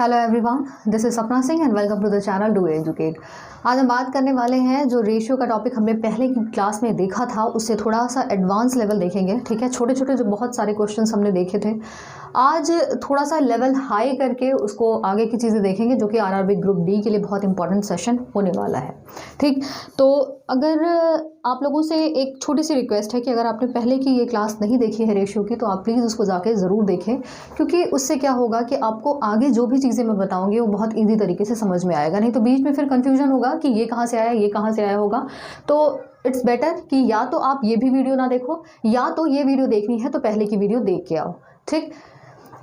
Hello everyone, this is Sapna Singh and welcome to the channel do educate. आज हम बात करने वाले हैं जो रेशियो का टॉपिक हमने पहले की क्लास में देखा था उससे थोड़ा सा एडवांस लेवल देखेंगे। ठीक है, छोटे छोटे जो बहुत सारे क्वेश्चंस हमने देखे थे, आज थोड़ा सा लेवल हाई करके उसको आगे की चीज़ें देखेंगे जो कि आरआरबी ग्रुप डी के लिए बहुत इंपॉर्टेंट सेशन होने वाला है। ठीक, तो अगर आप लोगों से एक छोटी सी रिक्वेस्ट है कि अगर आपने पहले की ये क्लास नहीं देखी है रेशियो की, तो आप प्लीज़ उसको जाके ज़रूर देखें, क्योंकि उससे क्या होगा कि आपको आगे जो भी चीज़ें मैं बताऊंगी वो बहुत ईजी तरीके से समझ में आएगा। नहीं तो बीच में फिर कन्फ्यूजन होगा कि ये कहाँ से आया, ये कहाँ से आया होगा। तो इट्स बेटर कि या तो आप ये भी वीडियो ना देखो, या तो ये वीडियो देखनी है तो पहले की वीडियो देख के आओ। ठीक,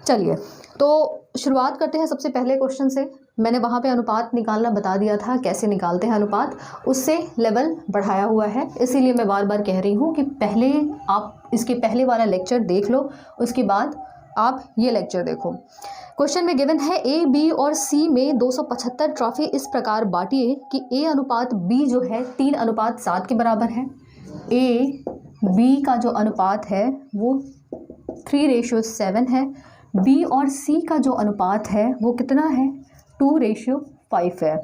चलिए तो शुरुआत करते हैं सबसे पहले क्वेश्चन से। मैंने वहाँ पे अनुपात निकालना बता दिया था, कैसे निकालते हैं अनुपात, उससे लेवल बढ़ाया हुआ है। इसीलिए मैं बार बार कह रही हूँ कि पहले आप इसके पहले वाला लेक्चर देख लो, उसके बाद आप ये लेक्चर देखो। क्वेश्चन में गिवन है ए, बी और सी में 275 ट्रॉफी इस प्रकार बांटिए कि ए अनुपात बी जो है 3:7 के बराबर है। ए बी का जो अनुपात है वो 3:7 है। बी और सी का जो अनुपात है वो कितना है, 2:5 है।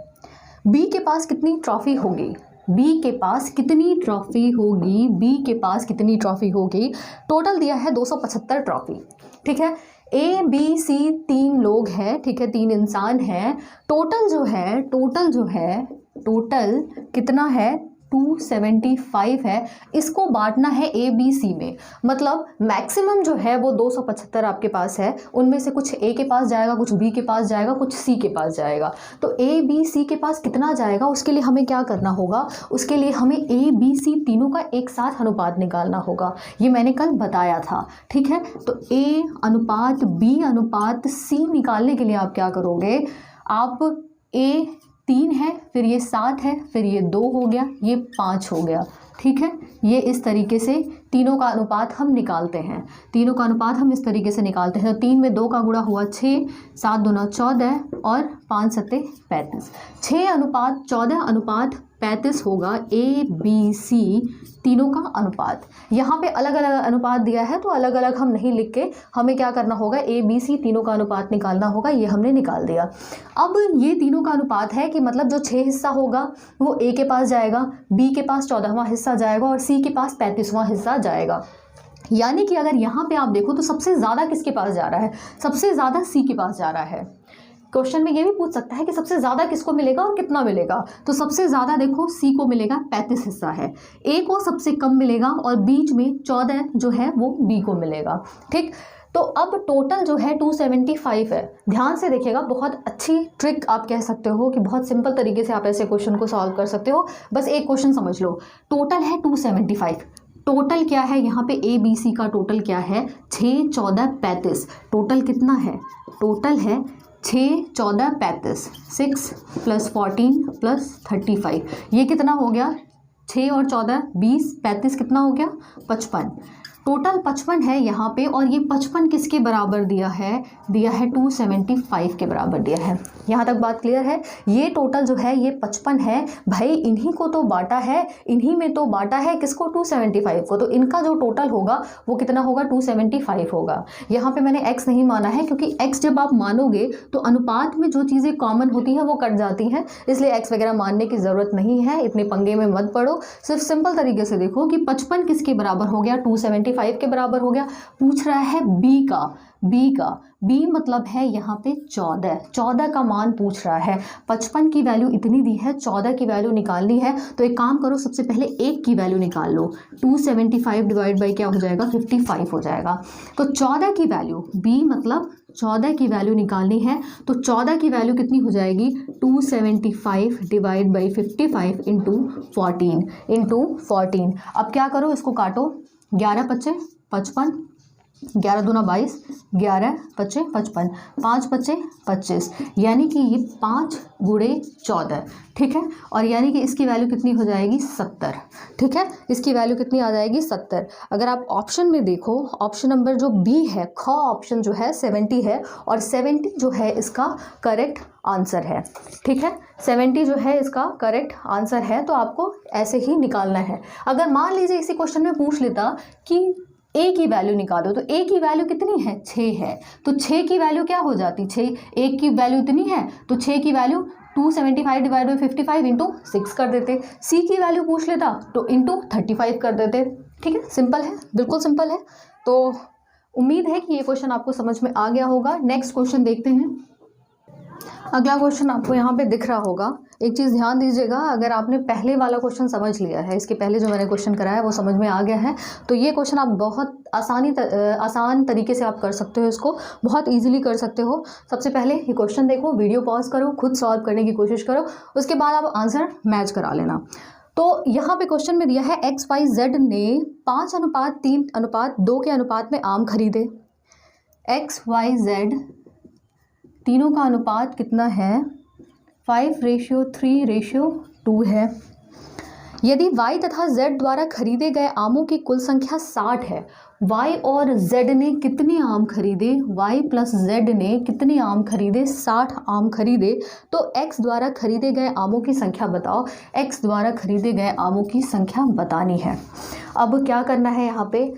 बी के पास कितनी ट्रॉफी होगी, बी के पास कितनी ट्रॉफी होगी, बी के पास कितनी ट्रॉफी होगी। टोटल दिया है 275 ट्रॉफी। ठीक है, ए बी सी 3 लोग हैं, ठीक है, 3 इंसान हैं। टोटल कितना है, 275 है। इसको बांटना है ए बी सी में, मतलब मैक्सिमम जो है वो 275 आपके पास है। उनमें से कुछ ए के पास जाएगा, कुछ बी के पास जाएगा, कुछ सी के पास जाएगा। तो ए बी सी के पास कितना जाएगा, उसके लिए हमें क्या करना होगा, उसके लिए हमें ए बी सी तीनों का एक साथ अनुपात निकालना होगा। ये मैंने कल बताया था। ठीक है, तो ए अनुपात बी अनुपात सी निकालने के लिए आप क्या करोगे, आप ए 3 है, फिर ये 7 है, फिर ये 2 हो गया, ये 5 हो गया। ठीक है, ये इस तरीके से तीनों का अनुपात हम निकालते हैं। तीनों का अनुपात हम इस तरीके से निकालते हैं। तो 3 में 2 का गुणा हुआ 6, 7 दूना 14 और 5 सत्ते 35। 6:14:35 होगा ए बी सी तीनों का अनुपात। यहाँ पे अलग अलग अनुपात दिया है तो अलग अलग हम नहीं लिख के हमें क्या करना होगा, ए बी सी तीनों का अनुपात निकालना होगा। ये हमने निकाल दिया। अब ये तीनों का अनुपात है कि मतलब जो 6 हिस्सा होगा वो ए के पास जाएगा, बी के पास 14वां हिस्सा जाएगा और सी के पास 35वां हिस्सा जाएगा। यानी कि अगर यहाँ पे आप देखो तो सबसे ज़्यादा किसके पास जा रहा है, सबसे ज़्यादा सी के पास जा रहा है। क्वेश्चन में ये भी पूछ सकता है कि सबसे ज़्यादा किसको मिलेगा और कितना मिलेगा। तो सबसे ज़्यादा देखो सी को मिलेगा, 35 हिस्सा है। ए को सबसे कम मिलेगा और बीच में 14 जो है वो बी को मिलेगा। ठीक, तो अब टोटल जो है 275 है। ध्यान से देखिएगा, बहुत अच्छी ट्रिक आप कह सकते हो कि बहुत सिंपल तरीके से आप ऐसे क्वेश्चन को सॉल्व कर सकते हो। बस एक क्वेश्चन समझ लो, टोटल है 275। टोटल क्या है यहाँ पे, ए बी सी का टोटल क्या है, 6, 14, 35। टोटल कितना है, टोटल है 6, 14, 35। 6 + 14 + 35, ये कितना हो गया, 6 और 14 20, 35 कितना हो गया, 55। टोटल 55 है यहाँ पे, और ये 55 किसके बराबर दिया है, 275 के बराबर दिया है। यहाँ तक बात क्लियर है। ये टोटल जो है ये 55 है भाई, इन्हीं को तो बांटा है, इन्हीं में तो बांटा है किसको, 275 को। तो इनका जो टोटल होगा वो कितना होगा, 275 होगा। यहाँ पे मैंने x नहीं माना है, क्योंकि x जब आप मानोगे तो अनुपात में जो चीज़ें कॉमन होती हैं वो कट जाती हैं, इसलिए x वगैरह मानने की ज़रूरत नहीं है। इतने पंगे में मत पड़ो, सिर्फ सिंपल तरीके से देखो कि 55 किसके बराबर हो गया, 275 के बराबर हो गया। पूछ रहा है बी का, बी मतलब है यहाँ पे 14 का मान पूछ रहा है। 55 की वैल्यू इतनी दी है, 14 की वैल्यू निकालनी है। तो एक काम करो, सबसे पहले 1 की वैल्यू निकाल लो। 275 डिवाइड बाई क्या हो जाएगा, 55 हो जाएगा। तो 14 की वैल्यू, बी मतलब 14 की वैल्यू निकालनी है। तो 14 की वैल्यू कितनी हो जाएगी, 275 डिवाइड बाई 55 इंटू 14। अब क्या करो, इसको काटो, 11 × 5 = 55, 11 दूना 22, 11 × 5 = 55, 5 × 5 = 25, यानी कि ये 5 × 14। ठीक है, और यानी कि इसकी वैल्यू कितनी हो जाएगी, 70। ठीक है, इसकी वैल्यू कितनी आ जाएगी, 70। अगर आप ऑप्शन में देखो, ऑप्शन नंबर जो बी है, ख ऑप्शन जो है 70 है, और 70 जो है इसका करेक्ट आंसर है। ठीक है, 70 जो है इसका करेक्ट आंसर है। तो आपको ऐसे ही निकालना है। अगर मान लीजिए इसी क्वेश्चन में पूछ लेता कि ए की वैल्यू निकालो, तो ए की वैल्यू कितनी है 6 है, तो 6 की वैल्यू क्या हो जाती, 6, ए की वैल्यू इतनी है तो 6 की वैल्यू 275 डिवाइड बाई 55 इंटू 6 कर देते। सी की वैल्यू पूछ लेता तो इंटू 35 कर देते। ठीक है, सिंपल है, बिल्कुल सिंपल है। तो उम्मीद है कि ये क्वेश्चन आपको समझ में आ गया होगा। नेक्स्ट क्वेश्चन देखते हैं। अगला क्वेश्चन आपको यहाँ पे दिख रहा होगा। एक चीज़ ध्यान दीजिएगा, अगर आपने पहले वाला क्वेश्चन समझ लिया है, इसके पहले जो मैंने क्वेश्चन कराया वो समझ में आ गया है, तो ये क्वेश्चन आप बहुत आसान तरीके से आप कर सकते हो, इसको बहुत इजीली कर सकते हो। सबसे पहले ये क्वेश्चन देखो, वीडियो पॉज करो, खुद सॉल्व करने की कोशिश करो, उसके बाद आप आंसर मैच करा लेना। तो यहाँ पे क्वेश्चन में दिया है XYZ ने 5:3:2 के अनुपात में आम खरीदे। XYZ तीनों का अनुपात कितना है, 5:3:2 है। यदि Y तथा Z द्वारा खरीदे गए आमों की कुल संख्या 60 है, Y और Z ने कितने आम खरीदे, Y प्लस Z ने कितने आम खरीदे, 60 आम खरीदे, तो X द्वारा खरीदे गए आमों की संख्या बताओ। X द्वारा खरीदे गए आमों की संख्या बतानी है। अब क्या करना है, यहाँ पे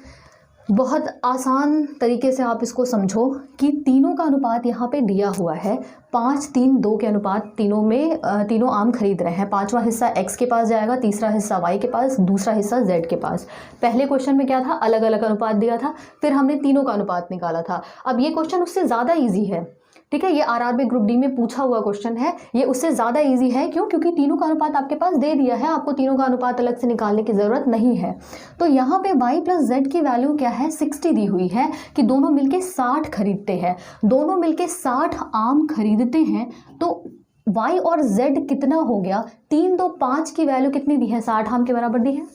बहुत आसान तरीके से आप इसको समझो कि तीनों का अनुपात यहाँ पे दिया हुआ है, 5:3:2 के अनुपात, तीनों में तीनों आम खरीद रहे हैं। 5वां हिस्सा x के पास जाएगा, तीसरा हिस्सा y के पास, दूसरा हिस्सा z के पास। पहले क्वेश्चन में क्या था, अलग अलग अनुपात दिया था, फिर हमने तीनों का अनुपात निकाला था। अब ये क्वेश्चन उससे ज़्यादा ईजी है। ठीक है, ये RRB ग्रुप डी में पूछा हुआ क्वेश्चन है, ये उससे ज़्यादा इजी है। क्यों? क्योंकि तीनों का अनुपात आपके पास दे दिया है, आपको तीनों का अनुपात अलग से निकालने की ज़रूरत नहीं है। तो यहाँ पे y प्लस z की वैल्यू क्या है, 60 दी हुई है कि दोनों मिलके 60 खरीदते हैं, दोनों मिलके 60 आम खरीदते हैं। तो y और z कितना हो गया, 3, 2, 5 की वैल्यू कितनी दी है, 60 आम के बराबर दी है।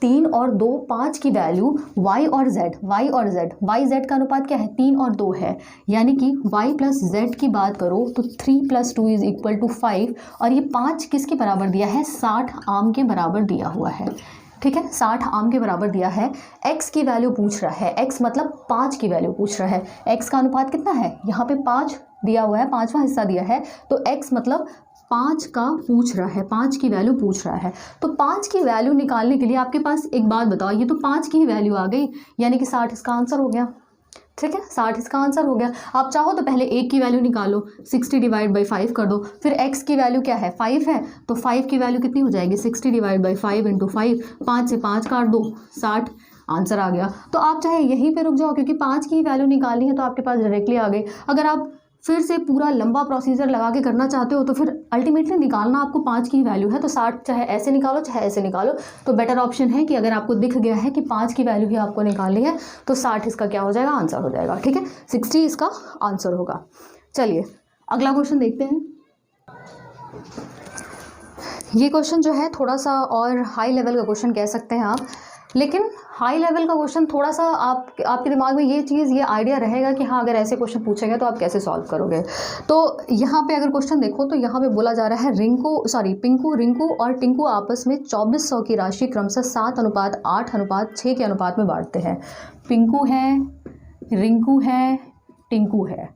3 और 2, 5 की वैल्यू y और z y z का अनुपात क्या है, 3 और 2 है, यानी कि y प्लस z की बात करो तो 3 + 2 = 5, और ये 5 किसके बराबर दिया है, 60 आम के बराबर दिया हुआ है। ठीक है, 60 आम के बराबर दिया है। x की वैल्यू पूछ रहा है, x मतलब 5 की वैल्यू पूछ रहा है। x का अनुपात कितना है, यहाँ पे 5 दिया हुआ है, 5वां हिस्सा दिया है, तो x मतलब 5 का पूछ रहा है, 5 की वैल्यू पूछ रहा है। तो 5 की वैल्यू निकालने के लिए आपके पास एक बात बताओ, ये तो 5 की ही वैल्यू आ गई, यानी कि 60 इसका आंसर हो गया। ठीक है, 60 इसका आंसर हो गया। आप चाहो तो पहले एक की वैल्यू निकालो, 60 डिवाइड बाई 5 कर दो, फिर x की वैल्यू क्या है, 5 है, तो 5 की वैल्यू कितनी हो जाएगी, 60 डिवाइड बाई 5 इंटू 5, 5 से 5 काट दो, 60 आंसर आ गया। तो आप चाहे यहीं पे रुक जाओ, क्योंकि 5 की वैल्यू निकालनी है तो आपके पास डायरेक्टली आ गई। अगर आप फिर से पूरा लंबा प्रोसीजर लगा के करना चाहते हो तो फिर अल्टीमेटली निकालना आपको 5 की वैल्यू है, तो 60 चाहे ऐसे निकालो चाहे ऐसे निकालो, तो बेटर ऑप्शन है कि अगर आपको दिख गया है कि 5 की वैल्यू ही आपको निकालनी है तो 60 इसका क्या हो जाएगा, आंसर हो जाएगा। ठीक है, 60 इसका आंसर होगा। चलिए अगला क्वेश्चन देखते हैं। ये क्वेश्चन जो है थोड़ा सा और हाई लेवल का क्वेश्चन कह सकते हैं आप, लेकिन हाई लेवल का क्वेश्चन थोड़ा सा आपके दिमाग में ये आइडिया रहेगा कि हाँ, अगर ऐसे क्वेश्चन पूछेंगे तो आप कैसे सॉल्व करोगे। तो यहाँ पे अगर क्वेश्चन देखो तो यहाँ पे बोला जा रहा है पिंकू, रिंकू और टिंकू आपस में 2400 की राशि क्रमशः 7:8:6 के अनुपात में बांटते हैं। पिंकू है, रिंकू है, टिंकू है,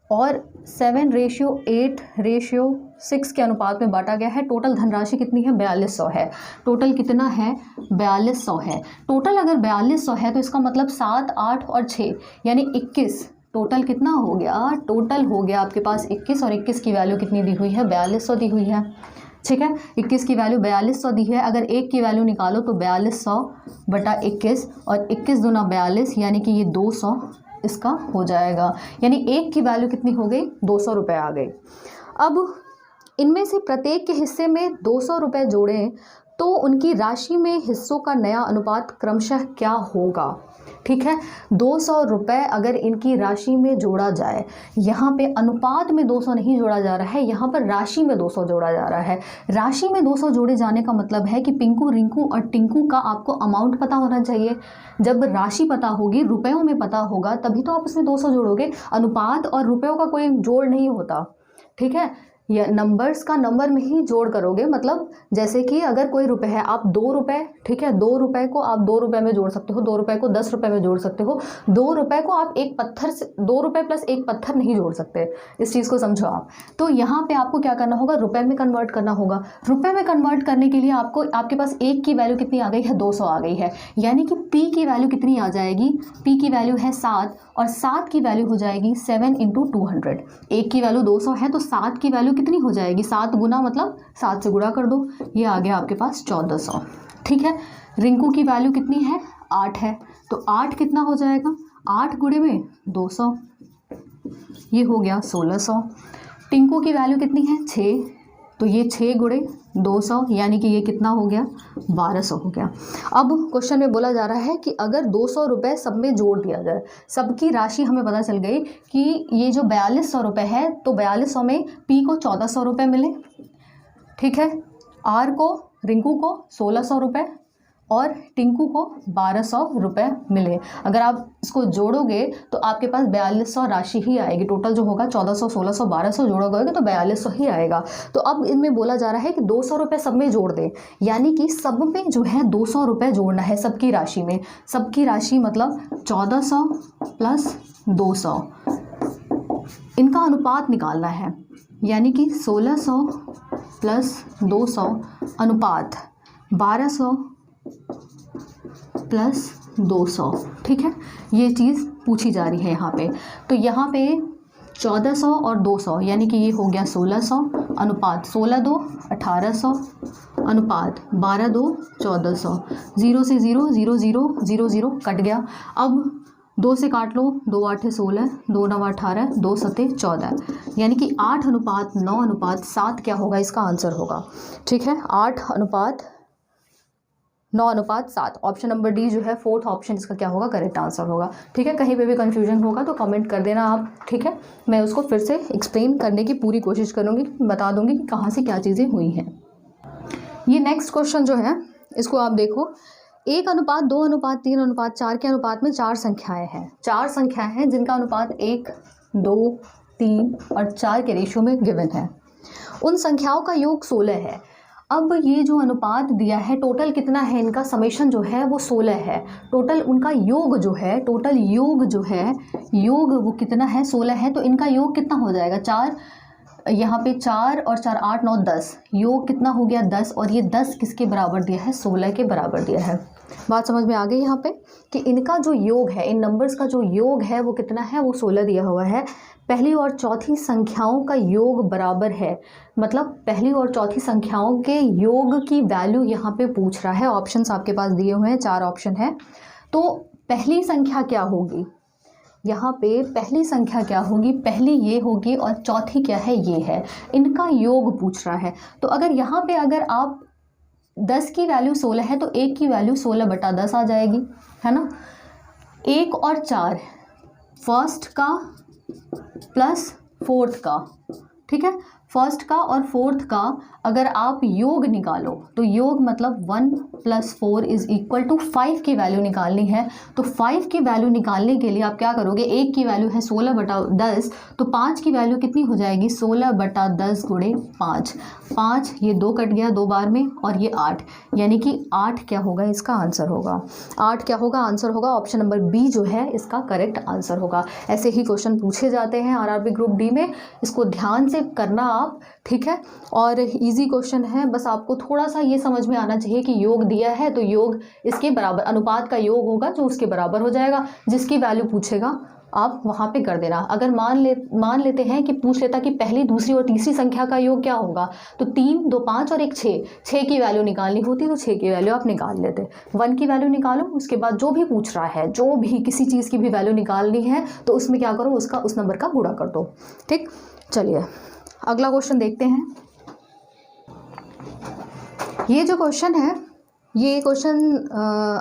और 7:8:6 के अनुपात में बांटा गया है। टोटल धनराशि कितनी है, 4200 है। टोटल कितना है, 4200 है। टोटल अगर 4200 है तो इसका मतलब 7, 8 और 6 यानी 21। टोटल कितना हो गया, टोटल हो गया आपके पास 21, और 21 की वैल्यू कितनी दी हुई है, 4200 दी हुई है। ठीक है, 21 की वैल्यू 4200 दी है। अगर 1 की वैल्यू निकालो तो 4200 बटा 21, और 21 दूना 42 यानी कि ये 200 इसका हो जाएगा, यानी 1 की वैल्यू कितनी हो गई, 200 रुपये आ गई। अब इनमें से प्रत्येक के हिस्से में 200 रुपये जोड़ें तो उनकी राशि में हिस्सों का नया अनुपात क्रमशः क्या होगा। ठीक है, 200 रुपये अगर इनकी राशि में जोड़ा जाए, यहाँ पे अनुपात में 200 नहीं जोड़ा जा रहा है, यहाँ पर राशि में 200 जोड़ा जा रहा है। राशि में 200 जोड़े जाने का मतलब है कि पिंकू, रिंकू और टिंकू का आपको अमाउंट पता होना चाहिए। जब राशि पता होगी, रुपयों में पता होगा, तभी तो आप उसमें 200 जोड़ोगे। अनुपात और रुपयों का कोई जोड़ नहीं होता। ठीक है, या नंबर्स का नंबर में ही जोड़ करोगे, मतलब जैसे कि अगर कोई रुपए है, आप 2 रुपए, ठीक है, 2 रुपए को आप 2 रुपए में जोड़ सकते हो, 2 रुपए को 10 रुपए में जोड़ सकते हो, 2 रुपए को आप एक पत्थर से, 2 रुपए प्लस एक पत्थर नहीं जोड़ सकते, इस चीज़ को समझो आप। तो यहाँ पे आपको क्या करना होगा, रुपए में कन्वर्ट करना होगा। रुपए में कन्वर्ट करने के लिए आपको, आपके पास 1 की वैल्यू कितनी आ गई है, 200 आ गई है, यानी कि P की वैल्यू कितनी आ जाएगी, P की वैल्यू है 7 और 7 की वैल्यू हो जाएगी 7 × 200। 1 की वैल्यू 200 है तो 7 की वैल्यू कितनी हो जाएगी, 7 गुना मतलब 7 से गुणा कर दो, ये आ गया आपके पास 1400। ठीक है, रिंकू की वैल्यू कितनी है, 8 है, तो 8 कितना हो जाएगा, 8 गुणे में 200, ये हो गया 1600। टिंकू की वैल्यू कितनी है, 6, तो ये 6 गुणे 200 यानी कि ये कितना हो गया, 1200 हो गया। अब क्वेश्चन में बोला जा रहा है कि अगर 200 रुपये सब में जोड़ दिया जाए, सबकी राशि हमें पता चल गई कि ये जो 4200 रुपये है, तो 4200 में P को 1400 रुपये मिले, ठीक है, R को, रिंकू को 1600 रुपये और टिंकू को 1200 रुपये मिले। अगर आप इसको जोड़ोगे तो आपके पास 4200 राशि ही आएगी, टोटल जो होगा 1400, 1600, 1200 जोड़ोगे तो 4200 ही आएगा। तो अब इनमें बोला जा रहा है कि 200 रुपये सब में जोड़ दें, यानी कि सब में जो है 200 रुपये जोड़ना है सबकी राशि में। सबकी राशि मतलब 1400 प्लस 200, इनका अनुपात निकालना है, यानी कि 1600 प्लस 200 अनुपात 1200 प्लस 200। ठीक है, ये चीज़ पूछी जा रही है यहाँ पे। तो यहाँ पे 1400 और 200 यानी कि ये हो गया 1600 अनुपात 16 2 1800 अनुपात 12 2 1400। 0 से 0 0 0 0 0 कट गया। अब 2 से काट लो, 2 8 16, 2 9 18, 2 7 14, यानी कि 8 अनुपात 9 अनुपात 7 क्या होगा, इसका आंसर होगा। ठीक है, 8 अनुपात 9 अनुपात 7, ऑप्शन नंबर डी जो है 4th ऑप्शन इसका क्या होगा, करेक्ट आंसर होगा। ठीक है, कहीं पे भी कंफ्यूजन होगा तो कमेंट कर देना आप, ठीक है, मैं उसको फिर से एक्सप्लेन करने की पूरी कोशिश करूँगी, बता दूँगी कि कहाँ से क्या चीज़ें हुई हैं। ये नेक्स्ट क्वेश्चन जो है इसको आप देखो, 1 अनुपात 2 अनुपात 3 अनुपात 4 के अनुपात में 4 संख्याएँ हैं। 4 संख्याएँ हैं जिनका अनुपात 1 2 3 और 4 के रेशियो में गिवन है। उन संख्याओं का योग 16 है। अब ये जो अनुपात दिया है, टोटल कितना है इनका, समेशन जो है वो 16 है। टोटल उनका योग जो है, टोटल योग जो है, योग वो कितना है, 16 है। तो इनका योग कितना हो जाएगा, 4, यहाँ पे 4 और 4 8 9 10, योग कितना हो गया 10, और ये 10 किसके बराबर दिया है, 16 के बराबर दिया है। बात समझ में आ गई यहाँ पे कि इनका जो योग है, इन नंबर्स का जो योग है वो कितना है, वो 16 दिया हुआ है। पहली और चौथी संख्याओं का योग बराबर है, मतलब पहली और चौथी संख्याओं के योग की वैल्यू यहाँ पे पूछ रहा है। ऑप्शंस आपके पास दिए हुए हैं, 4 ऑप्शन है। तो पहली संख्या क्या होगी, यहाँ पे पहली संख्या क्या होगी, पहली ये होगी और चौथी क्या है, ये है। इनका योग पूछ रहा है। तो अगर यहाँ पे अगर आप 10 की वैल्यू 16 है तो 1 की वैल्यू 16/10 आ जाएगी, है ना। 1 और 4 फर्स्ट का प्लस फोर्थ का, ठीक है, फर्स्ट का और फोर्थ का अगर आप योग निकालो तो योग मतलब 1 + 4 = 5 की वैल्यू निकालनी है। तो 5 की वैल्यू निकालने के लिए आप क्या करोगे, 1 की वैल्यू है 16/10, तो 5 की वैल्यू कितनी हो जाएगी, 16/10 गुणे 5। 5 ये 2 कट गया 2 बार में, और ये 8, यानी कि 8 क्या होगा, इसका आंसर होगा। 8 क्या होगा, आंसर होगा ऑप्शन नंबर बी जो है इसका करेक्ट आंसर होगा। ऐसे ही क्वेश्चन पूछे जाते हैं आरआरबी ग्रुप डी में, इसको ध्यान से करना आप, ठीक है। और इजी क्वेश्चन है, बस आपको थोड़ा सा ये समझ में आना चाहिए कि योग दिया है तो योग इसके बराबर, अनुपात का योग होगा जो उसके बराबर हो जाएगा। जिसकी वैल्यू पूछेगा आप वहाँ पे कर देना। अगर मान लेते हैं कि पूछ लेता कि पहली, दूसरी और तीसरी संख्या का योग क्या होगा, तो 3 2 5 और 1 6, 6 की वैल्यू निकालनी होती तो 6 की वैल्यू आप निकाल लेते। 1 की वैल्यू निकालो, उसके बाद जो भी पूछ रहा है, जो भी किसी चीज़ की भी वैल्यू निकालनी है तो उसमें क्या करो, उसका उस नंबर का गुणा कर दो। ठीक, चलिए अगला क्वेश्चन देखते हैं। ये जो क्वेश्चन है, ये क्वेश्चन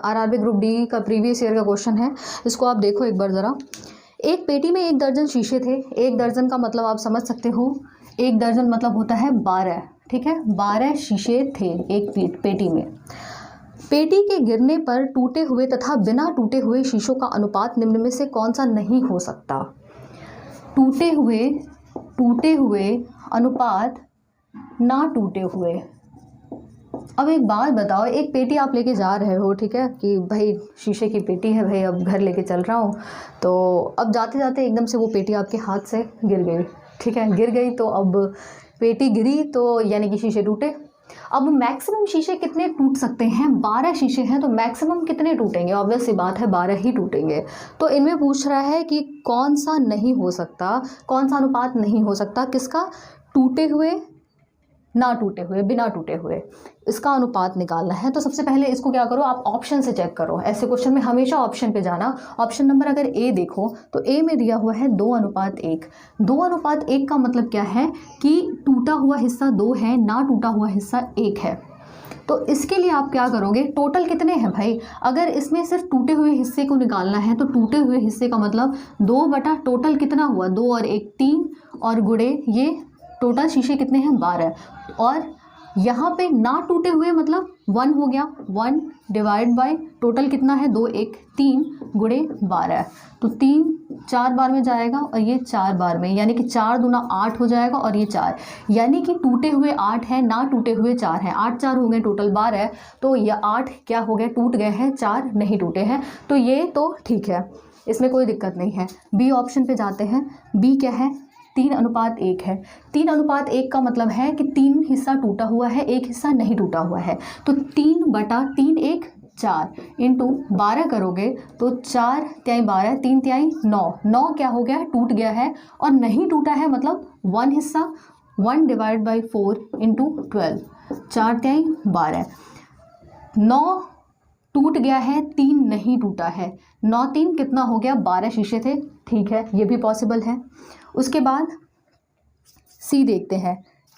आरआरबी ग्रुप डी का प्रीवियस ईयर का क्वेश्चन है। इसको आप देखो एक बार ज़रा। एक पेटी में 1 दर्जन शीशे थे। 1 दर्जन का मतलब आप समझ सकते हो, 1 दर्जन मतलब होता है 12, ठीक है। 12 शीशे थे एक पेटी में। पेटी के गिरने पर टूटे हुए तथा बिना टूटे हुए शीशों का अनुपात निम्न में से कौन सा नहीं हो सकता। टूटे हुए अनुपात ना टूटे हुए। अब एक बात बताओ, एक पेटी आप लेके जा रहे हो, ठीक है, कि भाई शीशे की पेटी है भाई, अब घर लेके चल रहा हूँ, तो अब जाते जाते एकदम से वो पेटी आपके हाथ से गिर गई, ठीक है, गिर गई, तो अब पेटी गिरी तो यानी कि शीशे टूटे। अब मैक्सिमम शीशे कितने टूट सकते हैं? 12 शीशे हैं, तो मैक्सिमम कितने टूटेंगे? ऑब्वियस सी बात है 12 ही टूटेंगे। तो इनमें पूछ रहा है कि कौन सा नहीं हो सकता, कौन सा अनुपात नहीं हो सकता, किसका? टूटे हुए, ना टूटे हुए, बिना टूटे हुए, इसका अनुपात निकालना है। तो सबसे पहले इसको क्या करो, आप ऑप्शन से चेक करो। ऐसे क्वेश्चन में हमेशा ऑप्शन पे जाना। ऑप्शन नंबर अगर ए देखो तो ए में दिया हुआ है 2:1। 2:1 का मतलब क्या है कि टूटा हुआ हिस्सा 2 है, ना टूटा हुआ हिस्सा 1 है। तो इसके लिए आप क्या करोगे, टोटल कितने हैं भाई? अगर इसमें सिर्फ टूटे हुए हिस्से को निकालना है तो टूटे हुए हिस्से का मतलब 2 बटा टोटल कितना हुआ, 2 और 1 3, और गुणे ये टोटल शीशे कितने हैं, 12। और यहाँ पे ना टूटे हुए मतलब 1 हो गया, 1 डिवाइड बाय टोटल कितना है, 2 1 3 गुणे 12, तो 3 4 बार में जाएगा और ये 4 बार में, यानी कि 4 दूना 8 हो जाएगा और ये 4, यानी कि टूटे हुए 8 है, ना टूटे हुए 4 हैं, 8 4 हो गए, टोटल 12 है, तो ये 8 क्या हो गए, टूट गए हैं, 4 नहीं टूटे हैं। तो ये तो ठीक है, इसमें कोई दिक्कत नहीं है। बी ऑप्शन पे जाते हैं। बी क्या है, 3:1 है। 3:1 का मतलब है कि 3 हिस्सा टूटा हुआ है, 1 हिस्सा नहीं टूटा हुआ है। तो 3/3 1 4 इंटू 12 करोगे तो 4 तिहाई 12, 3 तिहाई 9, 9 क्या हो गया, टूट गया है, और नहीं टूटा है मतलब 1 हिस्सा, 1 डिवाइड बाई 4 इंटू 12, 4 तिहाई 12, 9 टूट गया है, 3 नहीं टूटा है, 9 3 कितना हो गया, 12 शीशे थे, ठीक है, ये भी पॉसिबल है। उसके बाद सी देखते हैं,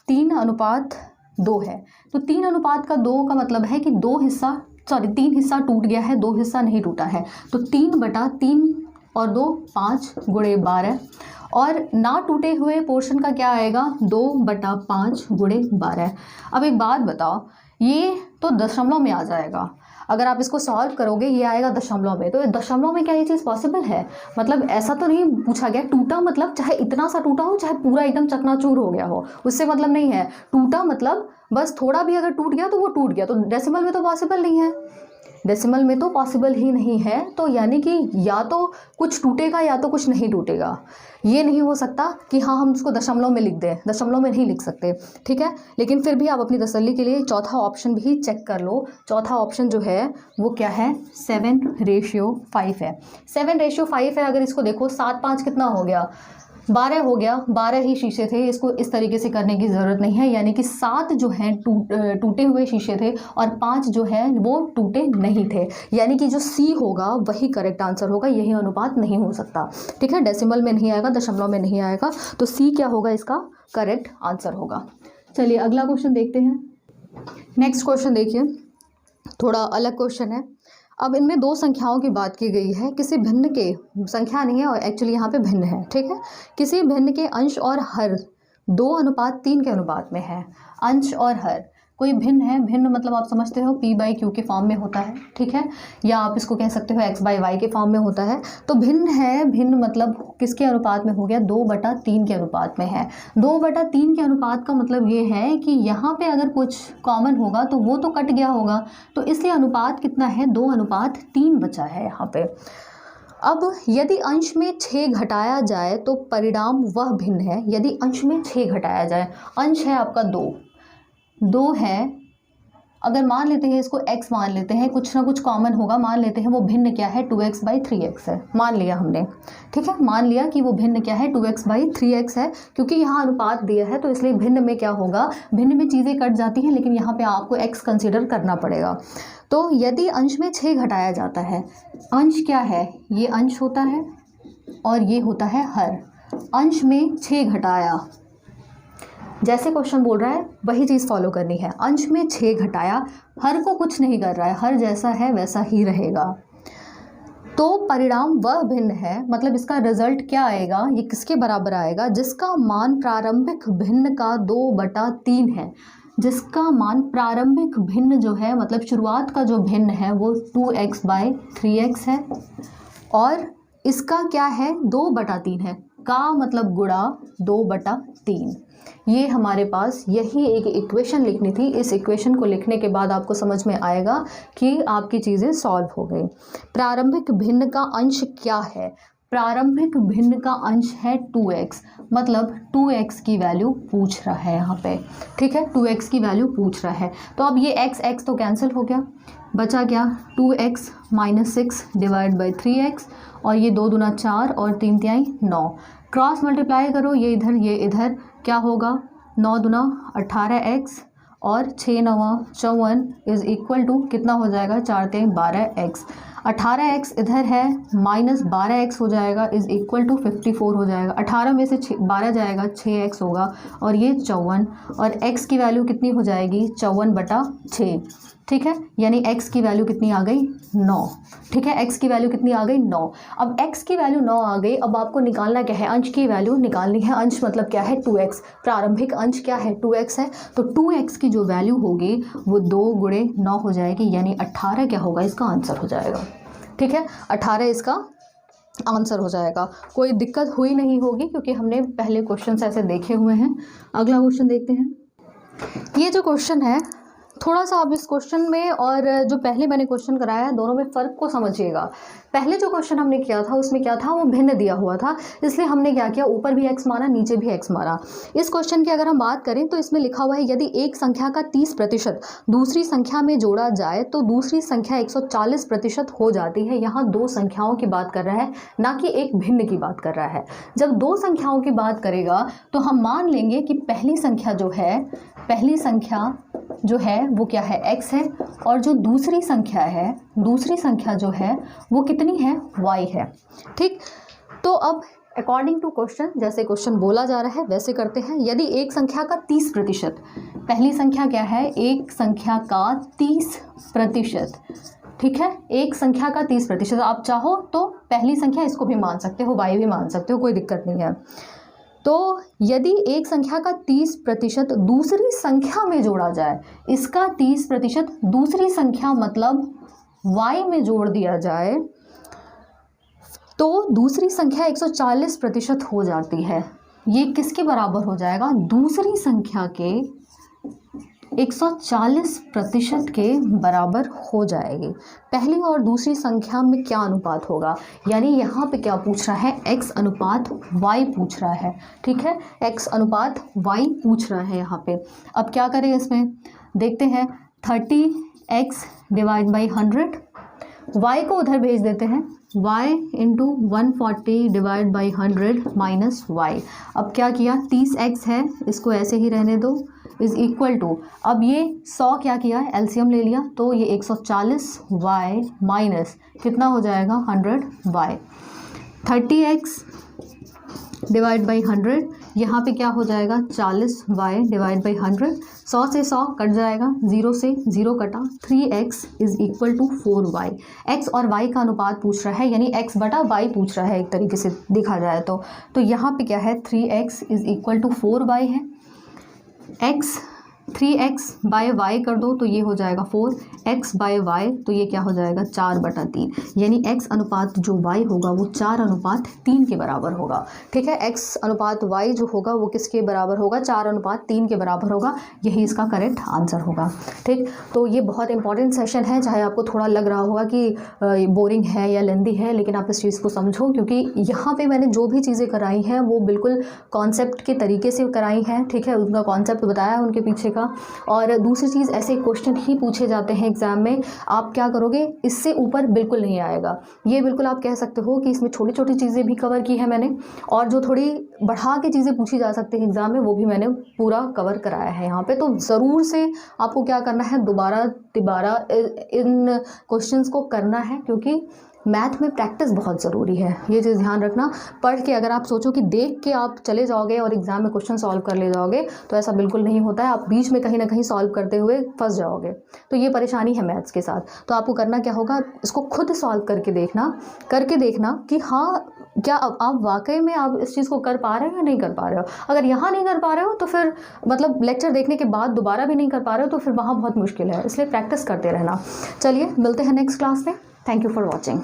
3:2 है। तो 3:2 का मतलब है कि 3 हिस्सा टूट गया है, 2 हिस्सा नहीं टूटा है। तो 3/3 और 2 5 गुणे 12, और ना टूटे हुए पोर्शन का क्या आएगा, 2/5 गुणे 12। अब एक बात बताओ, ये तो दशमलव में आ जाएगा, अगर आप इसको सॉल्व करोगे ये आएगा दशमलव में, तो ये दशमलव में क्या ये चीज़ पॉसिबल है? मतलब ऐसा तो नहीं पूछा गया, टूटा मतलब चाहे इतना सा टूटा हो, चाहे पूरा एकदम चकनाचूर हो गया हो, उससे मतलब नहीं है। टूटा मतलब बस थोड़ा भी अगर टूट गया तो वो टूट गया, तो डेसिमल में तो पॉसिबल नहीं है, डेसिमल में तो पॉसिबल ही नहीं है। तो यानी कि या तो कुछ टूटेगा या तो कुछ नहीं टूटेगा, ये नहीं हो सकता कि हाँ हम उसको दशमलव में लिख दें, दशमलव में नहीं लिख सकते, ठीक है। लेकिन फिर भी आप अपनी तसल्ली के लिए चौथा ऑप्शन भी चेक कर लो। चौथा ऑप्शन जो है वो क्या है, 7:5 है। 7:5 है। अगर इसको देखो 7 5 कितना हो गया, 12 हो गया, 12 ही शीशे थे, इसको इस तरीके से करने की ज़रूरत नहीं है, यानी कि 7 जो हैं टूटे हुए शीशे थे और 5 जो हैं वो टूटे नहीं थे, यानी कि जो सी होगा वही करेक्ट आंसर होगा, यही अनुपात नहीं हो सकता, ठीक है। डेसिमल में नहीं आएगा, दशमलव में नहीं आएगा, तो सी क्या होगा, इसका करेक्ट आंसर होगा। चलिए अगला क्वेश्चन देखते हैं। नेक्स्ट क्वेश्चन देखिए, थोड़ा अलग क्वेश्चन है। अब इनमें 2 संख्याओं की बात की गई है, किसी भिन्न के, संख्या नहीं है और एक्चुअली यहाँ पे भिन्न है, ठीक है, किसी भिन्न के अंश और हर 2:3 के अनुपात में है। अंश और हर, कोई भिन्न है, भिन्न मतलब आप समझते हो p/q के फॉर्म में होता है, ठीक है, या आप इसको कह सकते हो x/y के फॉर्म में होता है। तो भिन्न है, भिन्न मतलब किसके अनुपात में हो गया, 2/3 के अनुपात में है। 2/3 के अनुपात का मतलब ये है कि यहाँ पे अगर कुछ कॉमन होगा तो वो तो कट गया होगा, तो इसलिए अनुपात कितना है, 2:3 बचा है यहाँ पे। अब यदि अंश में 6 घटाया जाए तो परिणाम वह भिन्न है। यदि अंश में 6 घटाया जाए, अंश है आपका 2 है, अगर मान लेते हैं इसको x मान लेते हैं, कुछ ना कुछ कॉमन होगा, मान लेते हैं वो भिन्न क्या है, 2x/3x है, मान लिया हमने, ठीक है, मान लिया कि वो भिन्न क्या है, 2x/3x है, क्योंकि यहाँ अनुपात दिया है तो इसलिए भिन्न में क्या होगा, भिन्न में चीज़ें कट जाती हैं, लेकिन यहाँ पे आपको x कंसिडर करना पड़ेगा। तो यदि अंश में 6 घटाया जाता है, अंश क्या है, ये अंश होता है और ये होता है हर। अंश में 6 घटाया, जैसे क्वेश्चन बोल रहा है वही चीज़ फॉलो करनी है। अंश में 6 घटाया, हर को कुछ नहीं कर रहा है, हर जैसा है वैसा ही रहेगा, तो परिणाम वह भिन्न है, मतलब इसका रिजल्ट क्या आएगा, ये किसके बराबर आएगा, जिसका मान प्रारंभिक भिन्न का 2/3 है। जिसका मान प्रारंभिक भिन्न जो है, मतलब शुरुआत का जो भिन्न है वो 2x/3x है, और इसका क्या है, 2/3 है, का मतलब गुणा 2/3। ये हमारे पास यही एक इक्वेशन लिखनी थी। इस इक्वेशन को लिखने के बाद आपको समझ में आएगा कि आपकी चीज़ें सॉल्व हो गई। प्रारंभिक भिन्न का अंश क्या है? प्रारंभिक भिन्न का अंश है 2x, मतलब 2x की वैल्यू पूछ रहा है यहाँ पे, ठीक है, 2x की वैल्यू पूछ रहा है। तो अब ये x तो कैंसिल हो गया, बचा क्या 2x - 6 / 3x, और ये 2 दूना 4 और 3 तिहाई 9। क्रॉस मल्टीप्लाई करो, ये इधर क्या होगा, 9 दूना 18x और 6 9 54 इज इक्वल टू कितना हो जाएगा, 4 3 12x। 18x इधर है माइनस 12x हो जाएगा इज इक्वल टू 54 हो जाएगा। 18 में से 12 जाएगा 6x होगा और ये 54, और x की वैल्यू कितनी हो जाएगी 54/6, ठीक है, यानी x की वैल्यू कितनी आ गई 9, ठीक है, x की वैल्यू कितनी आ गई 9। अब x की वैल्यू 9 आ गई, अब आपको निकालना क्या है, अंश की वैल्यू निकालनी है। अंश मतलब क्या है 2x, प्रारंभिक अंश क्या है 2x है, तो 2x की जो वैल्यू होगी वो 2 × 9 हो जाएगी, यानी 18 क्या होगा, इसका आंसर हो जाएगा, ठीक है, 18 इसका आंसर हो जाएगा। कोई दिक्कत हुई नहीं होगी क्योंकि हमने पहले क्वेश्चन ऐसे देखे हुए हैं। अगला क्वेश्चन देखते हैं। ये जो क्वेश्चन है, थोड़ा सा आप इस क्वेश्चन में और जो पहले मैंने क्वेश्चन कराया है दोनों में फ़र्क को समझिएगा। पहले जो क्वेश्चन हमने किया था उसमें क्या था, वो भिन्न दिया हुआ था, इसलिए हमने क्या किया, ऊपर भी x माना नीचे भी x माना। इस क्वेश्चन की अगर हम बात करें तो इसमें लिखा हुआ है यदि एक संख्या का 30% दूसरी संख्या में जोड़ा जाए तो दूसरी संख्या 140% हो जाती है। यहाँ दो संख्याओं की बात कर रहा है, ना कि एक भिन्न की बात कर रहा है। जब दो संख्याओं की बात करेगा तो हम मान लेंगे कि पहली संख्या जो है वो क्या है x है, और जो दूसरी संख्या जो है वो कितनी है y है, ठीक। तो अब अकॉर्डिंग टू क्वेश्चन, जैसे क्वेश्चन बोला जा रहा है वैसे करते हैं। यदि एक संख्या का 30%, पहली संख्या क्या है, एक संख्या का 30%, ठीक है, एक संख्या का 30%, आप चाहो तो पहली संख्या इसको भी मान सकते हो, y भी मान सकते हो, कोई दिक्कत नहीं है। तो यदि एक संख्या का 30% दूसरी संख्या में जोड़ा जाए, इसका 30% दूसरी संख्या मतलब y में जोड़ दिया जाए तो दूसरी संख्या 140% हो जाती है। ये किसके बराबर हो जाएगा, दूसरी संख्या के 140% के बराबर हो जाएगी। पहली और दूसरी संख्या में क्या अनुपात होगा, यानी यहाँ पे क्या पूछ रहा है, x अनुपात y पूछ रहा है, ठीक है, x अनुपात y पूछ रहा है यहाँ पे। अब क्या करें, इसमें देखते हैं, 30x / 100, y को उधर भेज देते हैं, y × 140 / 100 माइनस y। अब क्या किया, 30x है, इसको ऐसे ही रहने दो, इज इक्वल टू, अब ये 100 क्या किया, एलसीएम ले लिया, तो ये 140y माइनस कितना हो जाएगा 100y। 30x / 100, यहाँ पे क्या हो जाएगा 40y / 100, 100 से 100 कट जाएगा, 0 से 0 कटा, 3x is equal to 4y। x और y का अनुपात पूछ रहा है, यानी x/y पूछ रहा है एक तरीके से देखा जाए तो यहाँ पे क्या है, 3x is equal to 4y है, x 3x बाय y कर दो तो ये हो जाएगा 4x बाय y, तो ये क्या हो जाएगा 4/3, यानी x अनुपात जो y होगा वो 4:3 के बराबर होगा, ठीक है। x अनुपात y जो होगा वो किसके बराबर होगा, 4:3 के बराबर होगा, यही इसका करेक्ट आंसर होगा, ठीक। तो ये बहुत इंपॉर्टेंट सेशन है, चाहे आपको थोड़ा लग रहा होगा कि बोरिंग है या लेंदी है, लेकिन आप इस चीज़ को समझो, क्योंकि यहाँ पे मैंने जो भी चीज़ें कराई हैं वो बिल्कुल कॉन्सेप्ट के तरीके से कराई हैं, ठीक है, उनका कॉन्सेप्ट बताया उनके पीछे का। और दूसरी चीज़, ऐसे क्वेश्चन ही पूछे जाते हैं एग्जाम में, आप क्या करोगे, इससे ऊपर बिल्कुल नहीं आएगा। ये बिल्कुल आप कह सकते हो कि इसमें छोटी छोटी चीज़ें भी कवर की है मैंने, और जो थोड़ी बढ़ा के चीज़ें पूछी जा सकती हैं एग्जाम में वो भी मैंने पूरा कवर कराया है यहाँ पे। तो ज़रूर से आपको क्या करना है, दोबारा इन क्वेश्चंस को करना है, क्योंकि मैथ में प्रैक्टिस बहुत ज़रूरी है, ये चीज़ ध्यान रखना। पढ़ के अगर आप सोचो कि देख के आप चले जाओगे और एग्ज़ाम में क्वेश्चन सॉल्व कर ले जाओगे, तो ऐसा बिल्कुल नहीं होता है, आप बीच में कहीं ना कहीं सॉल्व करते हुए फंस जाओगे। तो ये परेशानी है मैथ्स के साथ। तो आपको करना क्या होगा, इसको खुद सॉल्व करके देखना कि हाँ क्या आप वाकई में आप इस चीज़ को कर पा रहे हो या नहीं कर पा रहे हो। अगर यहाँ नहीं कर पा रहे हो तो फिर मतलब लेक्चर देखने के बाद दोबारा भी नहीं कर पा रहे हो तो फिर वहाँ बहुत मुश्किल है, इसलिए प्रैक्टिस करते रहना। चलिए मिलते हैं नेक्स्ट क्लास में। Thank you for watching.